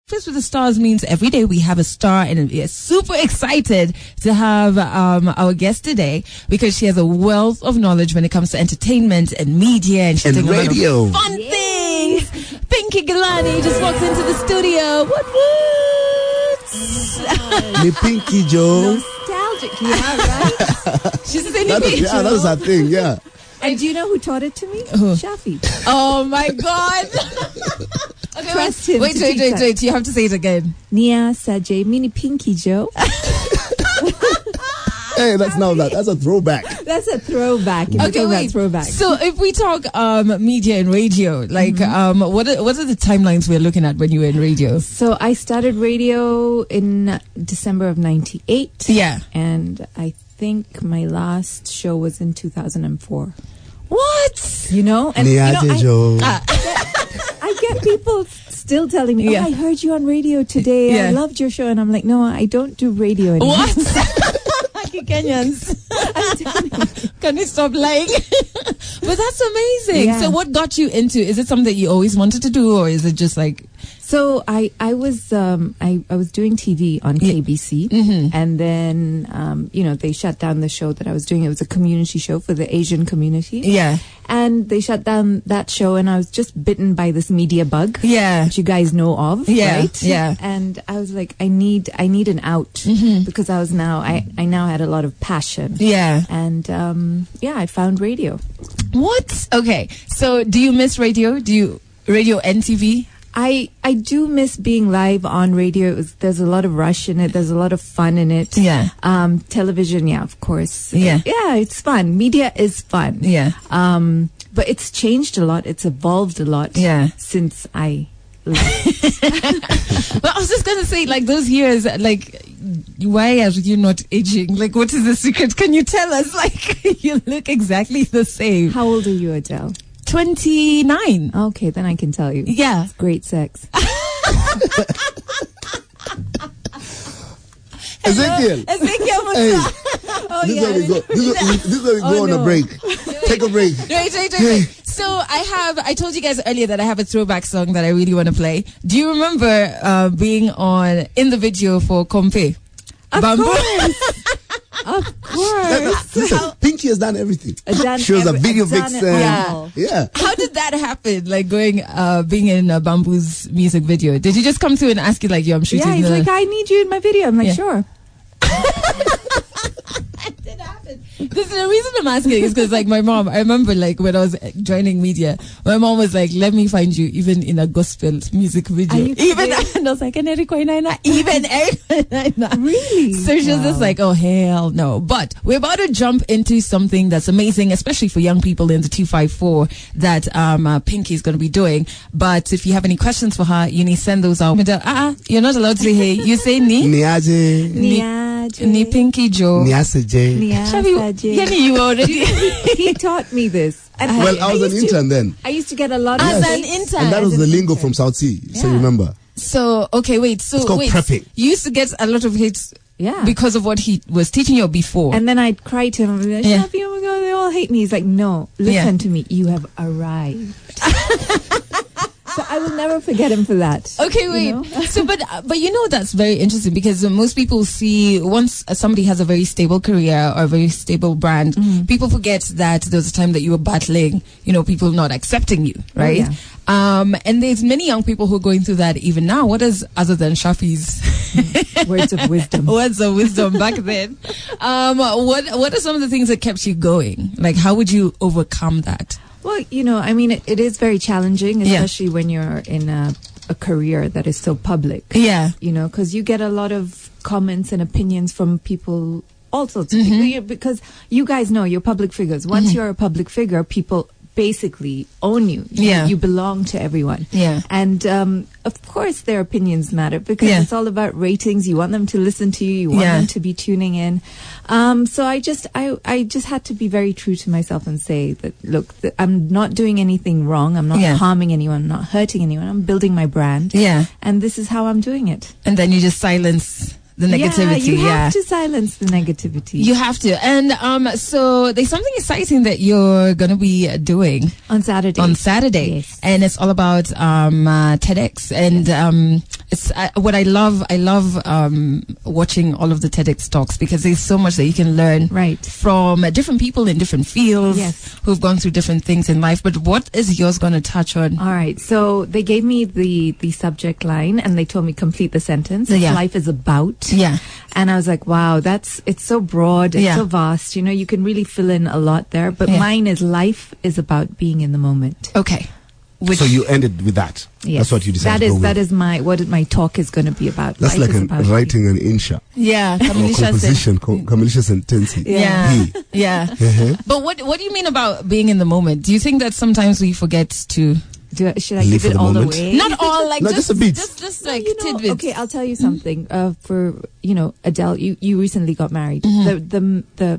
Breakfast with the Stars means every day we have a star, and we are super excited to have our guest today because she has a wealth of knowledge when it comes to entertainment and media and she's doing radio. A lot of fun things. Pinky Ghelani just walks into the studio. What? Me Pinky Joe. Nostalgic, yeah, right? She's saying Pinky Joe. Yeah, that's her thing, yeah. And do you know who taught it to me? Who? Shafi. Oh my God. Okay, Trust him. Wait. You have to say it again. Nia Sajay, mini Pinky Joe. Hey, that's a throwback. That's a throwback. Okay, wait. Throwback. So if we talk media and radio, like what are the timelines we're looking at when you were in radio? So I started radio in December of '98. Yeah. And I think my last show was in 2004. What? You know? And I get people still telling me, I heard you on radio today. Yeah. I loved your show. And I'm like, no, I don't do radio anymore. What? Kenyans. I'm telling you. Can you stop lying? But that's amazing. Yeah. So what got you into, is it something that you always wanted to do, or is it just like... So I was doing TV on KBC, and then they shut down the show that I was doing. It was a community show for the Asian community. Yeah. And they shut down that show, and I was just bitten by this media bug. Yeah. That you guys know of, right? Yeah. And I was like, I need an out because I now had a lot of passion. Yeah. And I found radio. What? Okay. So do you miss radio? Radio and TV? I do miss being live on radio. There's a lot of rush in it. There's a lot of fun in it. Yeah. Television, yeah, of course. Yeah. Yeah, it's fun. Media is fun. Yeah. But it's changed a lot. It's evolved a lot. Yeah. Since I left. Well, I was just gonna say, like, those years, like, why are you not aging? Like, what is the secret? Can you tell us? Like, you look exactly the same. How old are you, Adele? 29. Okay, then I can tell you. Yeah. It's great sex. Ezekiel. Hey, Oh, this is yeah. where we go. This is where we go on a break. Take a break. Wait. So I told you guys earlier that I have a throwback song that I really want to play. Do you remember being in the video for Compe? Of Bamboo? course. Of course. Listen, Pinky has done everything. She was a video vixen. Yeah. How did that happen? Like being in Bamboo's music video. Did he just come through and ask you like, yo, I'm shooting? Yeah, he's like, I need you in my video. I'm like, sure. That did happen. Because the reason I'm asking is because, like, my mom, I remember, like, when I was joining media, my mom was like, let me find you even in a gospel music video. Even, and I was like, even Really? So she was just like, oh, hell no. But we're about to jump into something that's amazing, especially for young people in the 254 that Pinky is going to be doing. But if you have any questions for her, you need to send those out. You're not allowed to say hey. You say ni? Niaje. Ni Pinky Joe. Niaseje. You already. He taught me this. And Well, I was an intern then. I used to get a lot of As an intern. And that was the lingo from South Sea. So you remember. So, okay, wait. So, It's called prepping. You used to get a lot of hits because of what he was teaching you before. And then I'd cry to him and be like, Shafi, oh my God, they all hate me. He's like, no, listen to me. You have arrived. So I will never forget him for that. Okay, wait. You know? So, but you know, that's very interesting because most people see once somebody has a very stable career or a very stable brand, people forget that there was a time that you were battling, people not accepting you, right? Oh, yeah. And there's many young people who are going through that even now. What is, other than Shafi's words of wisdom? Words of wisdom back then. What are some of the things that kept you going? Like, how would you overcome that? Well, I mean, it is very challenging, especially when you're in a career that is so public. Yeah. Because you get a lot of comments and opinions from people, all sorts of people, because you guys know you're public figures. Once you're a public figure, people basically own you. You belong to everyone. Yeah. And of course their opinions matter because it's all about ratings. You want them to listen to you. You want them to be tuning in. So I just had to be very true to myself and say that, look, I'm not doing anything wrong. I'm not harming anyone. I'm not hurting anyone. I'm building my brand. Yeah. And this is how I'm doing it. And then you just silence the negativity. You have to silence the negativity. You have to. And so there's something exciting that you're going to be doing on Saturday. Yes. And it's all about TEDx. And it's what I love watching all of the TEDx talks, because there's so much that you can learn from different people in different fields who've gone through different things in life. But what is yours going to touch on? All right. So they gave me the subject line and they told me complete the sentence. Life is about. And I was like, wow, it's so broad, it's so vast. You know, you can really fill in a lot there. But mine is life is about being in the moment. Okay. So you ended with that. Yes. That's what you decided. That is my talk is going to be about. That's life like writing an insha. Yeah, composition, kamilisha sentensi. Yeah. But what do you mean about being in the moment? Do you think that sometimes we forget to? Should I give it all the way? Not all, like just a bit. Just like tidbits. Okay, I'll tell you something. For Adele, you recently got married.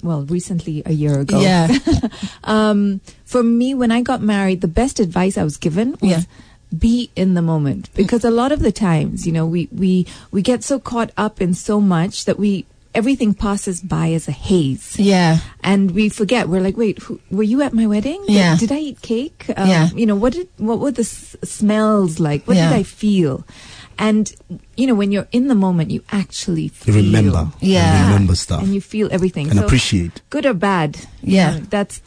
Recently a year ago. Yeah. For me, when I got married, the best advice I was given was be in the moment, because a lot of the times, we get so caught up in so much that everything passes by as a haze. Yeah. And we forget. We're like, wait, were you at my wedding? Yeah. Did I eat cake? What were the smells like? What did I feel? And, when you're in the moment, you actually feel. You remember. Yeah. And remember stuff. And you feel everything. And appreciate. Good or bad. Yeah. That's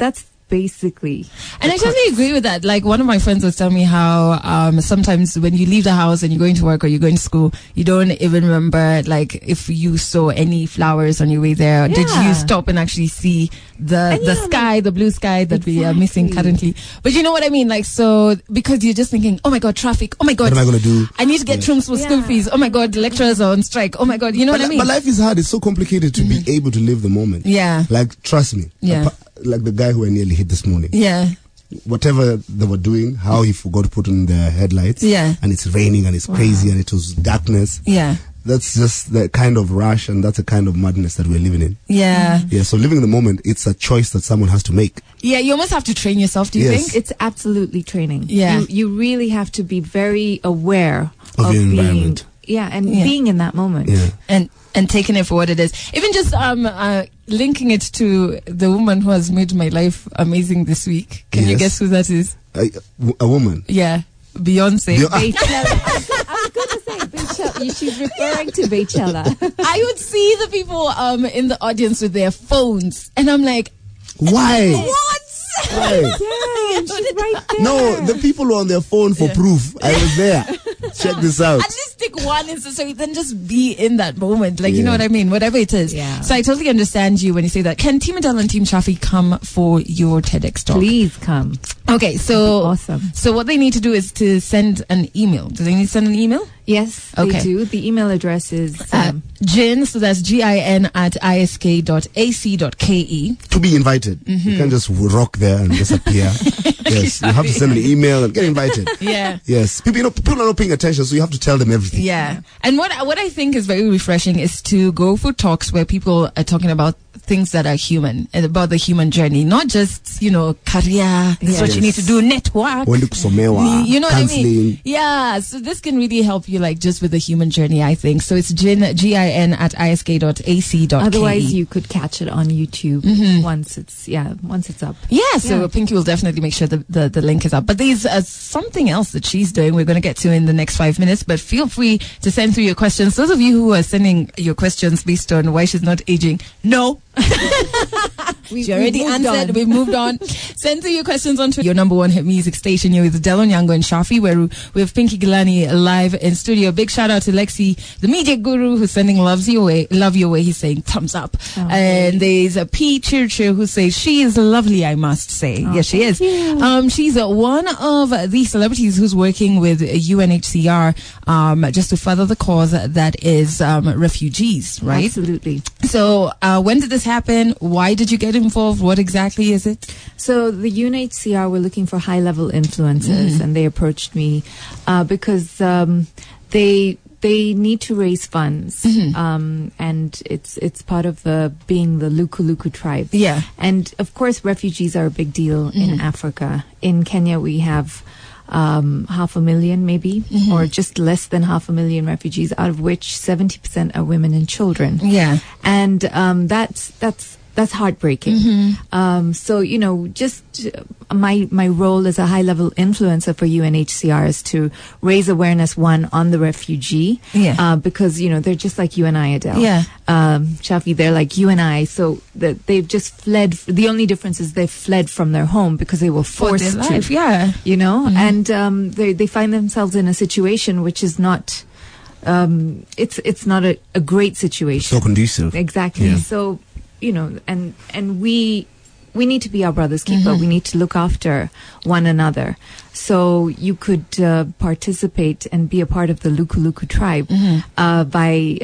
basically. And I totally agree with that. Like, one of my friends was telling me how sometimes when you leave the house and you're going to work or you're going to school, you don't even remember, like, if you saw any flowers on your way there. Did you stop and actually see the sky, the blue sky that we are missing currently? But you know what I mean? Like, so, because you're just thinking, oh my God, traffic. Oh my God. What am I going to do? I need to get trunks for school fees. Oh my God, the lecturers are on strike. Oh my God. You know what I mean? But life is hard. It's so complicated to be able to live the moment. Yeah. Like, trust me. Yeah. Like the guy who I nearly hit this morning. Yeah. Whatever they were doing, how he forgot to put on the headlights. Yeah. And it's raining and it's crazy and it was darkness. Yeah. That's just the kind of rush and that's a kind of madness that we're living in. Yeah. Yeah. So living in the moment, it's a choice that someone has to make. Yeah. You almost have to train yourself, do you think? It's absolutely training. Yeah. You really have to be very aware of your environment. Being in that moment. Yeah. And taking it for what it is. Even just linking it to the woman who has made my life amazing this week. Can you guess who that is? A woman? Yeah. Beyonce. I was going to say Beychella. She's referring to Beychella. I would see the people in the audience with their phones. And I'm like, why? What? Right. Yeah, she's right there. No, the people who are on their phone for proof. I was there. Check this out. At least take one instance, so then just be in that moment. Like, you know what I mean? Whatever it is. Yeah. So I totally understand you when you say that. Can Team Adele and Team Shafi come for your TEDx talk? Please come. Okay, so awesome. So what they need to do is to send an email. Do they need to send an email? Yes, they do. The email address is Gin, so that's GIN at isk.ac.ke. To be invited. You can't just rock there and disappear. Yes, you have to send an email and get invited. Yeah. Yes. People are not paying attention, so you have to tell them everything. Yeah. And what I think is very refreshing is to go for talks where people are talking about things that are human and about the human journey, not just, career, this is what you need to do, network. You know what I mean? Yeah. So this can really help you, like, just with the human journey, I think. So it's GIN at isk.ac.ke. Otherwise, you could catch it on YouTube once it's up. Yeah. So Pinky will definitely make sure the link is up. But there's something else that she's doing we're going to get to in the next 5 minutes. But feel free to send through your questions. Those of you who are sending your questions based on why she's not aging, no. She already answered. We've moved on. Send through your questions onto your number one hit music station. You're with Delon Yango and Shafi, where we have Pinky Ghelani live in studio. Big shout out to Lexi, the media guru, who's sending love your way. He's saying thumbs up. And there's a P Chirchir who says she is lovely, I must say. Yes, she is. She's one of the celebrities who's working with UNHCR just to further the cause that is refugees, right? Absolutely. So when did this happen? Why did you get involved? What exactly is it? So the UNHCR were looking for high-level influencers, and they approached me because they need to raise funds, and it's part of being the Luku tribe. Yeah, and of course refugees are a big deal in Africa. In Kenya, we have 500,000 maybe, or just less than 500,000 refugees, out of which 70% are women and children. Yeah. And that's heartbreaking. So, just my role as a high-level influencer for UNHCR is to raise awareness, one, on the refugee, because, they're just like you and I, Adele. Yeah. Shafi, they're like you and I, so that they've just fled. The only difference is they've fled from their home because they were forced to. Life, yeah. And they find themselves in a situation which is not... it's not a great situation. So conducive. Exactly. Yeah. So, and we need to be our brother's keeper. We need to look after one another. So you could participate and be a part of the Luku Luku tribe by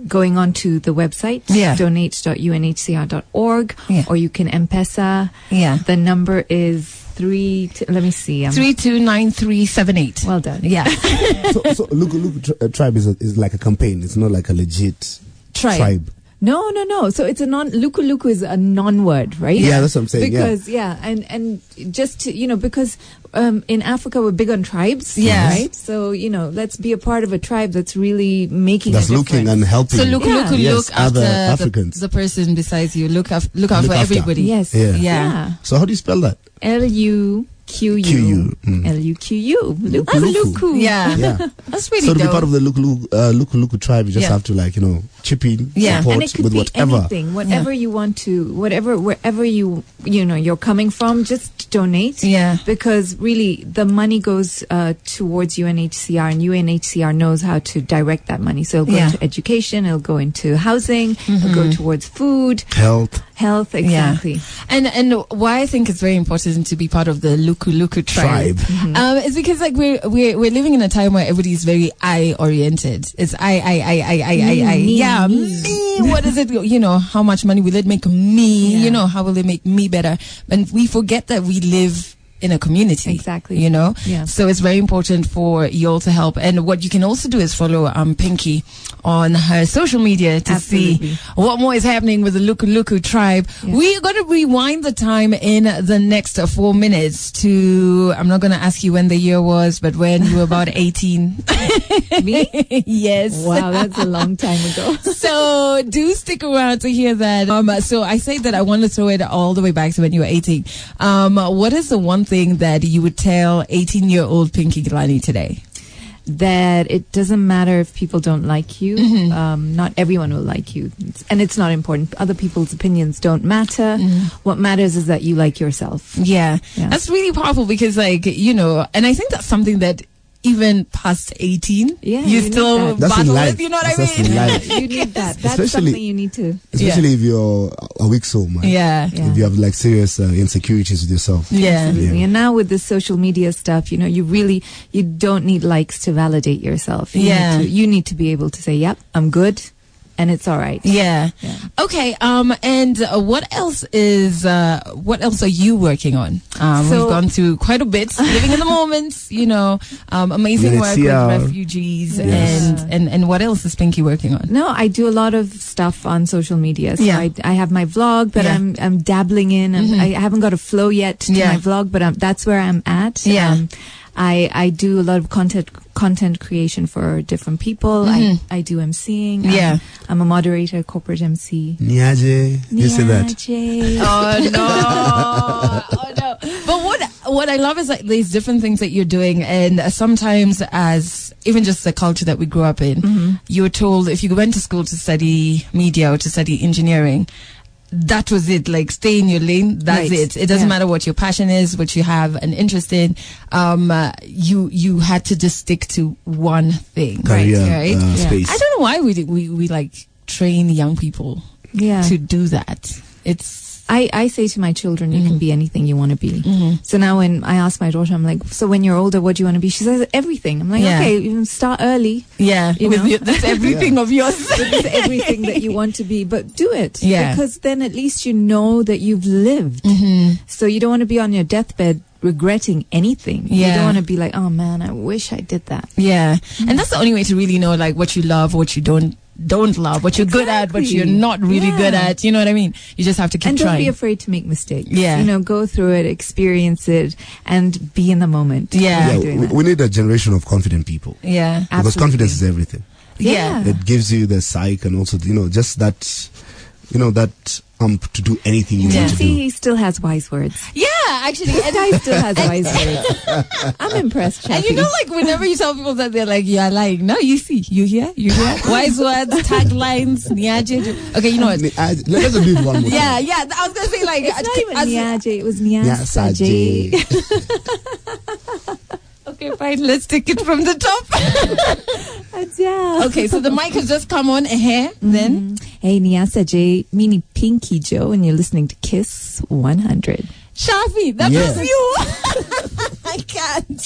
going onto the website, donate.unhcr.org, or you can M-Pesa. Yeah. The number is let me see. 329378. Well done. Yeah. so Luku Luku tribe is like a campaign. It's not like a legit tribe. No. So it's Luku Luku is a non-word, right? Yeah, that's what I'm saying. Because and just to, because in Africa we're big on tribes, right? So let's be a part of a tribe that's really making a difference. Looking and helping. So look after other Africans. The person beside you. Look out for everybody. Yes. Yeah. So how do you spell that? Luku. Luku. Luku. Yeah. That's really so to dope. be part of the Luku Luku tribe, you just have to chip in, support and it could with be whatever. Anything, whatever you want to, wherever you're coming from, just donate. Yeah. Because really the money goes towards UNHCR, and UNHCR knows how to direct that money. So it'll go into education, it'll go into housing, it'll go towards food, health, exactly. Yeah. And why I think it's very important to be part of the Luku Luku tribe. Is because we're living in a time where everybody's very I oriented. It's I. Yeah, me. What is it? How much money will it make me? Yeah. How will it make me better? And we forget that we live in a community. Exactly. Yeah. So it's very important for you all to help. And what you can also do is follow Pinky on her social media to see what more is happening with the Luku Luku tribe. Yeah. We are going to rewind the time in the next 4 minutes to, I'm not going to ask you when the year was, but when you were about 18. Me? Yes. Wow, that's a long time ago. So do stick around to hear that. So I say that I want to throw it all the way back to when you were 18. What is the one thing that you would tell 18-year-old Pinky Ghelani today? That it doesn't matter if people don't like you. Not everyone will like you. And it's not important. Other people's opinions don't matter. What matters is that you like yourself. Yeah. That's really powerful because, and I think that's something that even past 18, you still battle with, you know what I mean? You need that. That's something you need to. Especially if you're a weak soul, man. Yeah. If you have serious insecurities with yourself. Absolutely. And now with this social media stuff, you don't need likes to validate yourself. You need to be able to say, yep, I'm good. And it's all right. Yeah. Okay. And what else are you working on? We've gone through quite a bit. Living in the moment, amazing work with refugees, and what else is Pinky working on? No, I do a lot of stuff on social media. So I have my vlog that I'm dabbling in. I haven't got a flow yet to my vlog, but that's where I'm at. I do a lot of content creation for different people. I do MCing. I'm a moderator, corporate MC. Niaje. You say that. Oh no. But what I love is there's different things that you're doing, and sometimes as even just the culture that we grew up in, you're told if you went to school to study media or to study engineering, that was it. Stay in your lane. That's it. It doesn't matter what your passion is, what you have an interest in. You had to just stick to one thing, right? Space. I don't know why we train young people to do that. I say to my children, you can be anything you want to be. So now when I ask my daughter, I'm like, so when you're older, what do you want to be? She says everything. I'm like, okay, you can start early. Yeah. That's everything of yours. It's everything that you want to be, but do it. Yeah. Because then at least you know that you've lived. So you don't want to be on your deathbed regretting anything. You don't want to be like, oh man, I wish I did that. Yeah. And that's the only way to really know what you love, what you don't don't love, what you're good at, what you're not really good at. You know what I mean? You just have to keep and trying. Don't be afraid to make mistakes. Yeah. You know, go through it, experience it, and be in the moment. Yeah. We need a generation of confident people. Yeah. Because Absolutely. confidence is everything. Yeah. It gives you the psyche and also, just that, that to do anything you want to do. He still has wise words. Yeah, actually. This guy still has wise words. I'm impressed, Chappie. And you know, like, whenever you tell people that, they're like, yeah, like, no, you see, you hear? Wise words, taglines, niaje. Okay, you know what? Let's do it one more Yeah, time. yeah. I was going to say, like, It's not even niaje, it was niasaje. Okay, fine. Let's take it from the top. Adele. Okay, so the mic has just come on. Then. Hey, niasaje, meaning Pinky Joe, and you're listening to Kiss 100. Shafi, that Yeah. was you. I can't.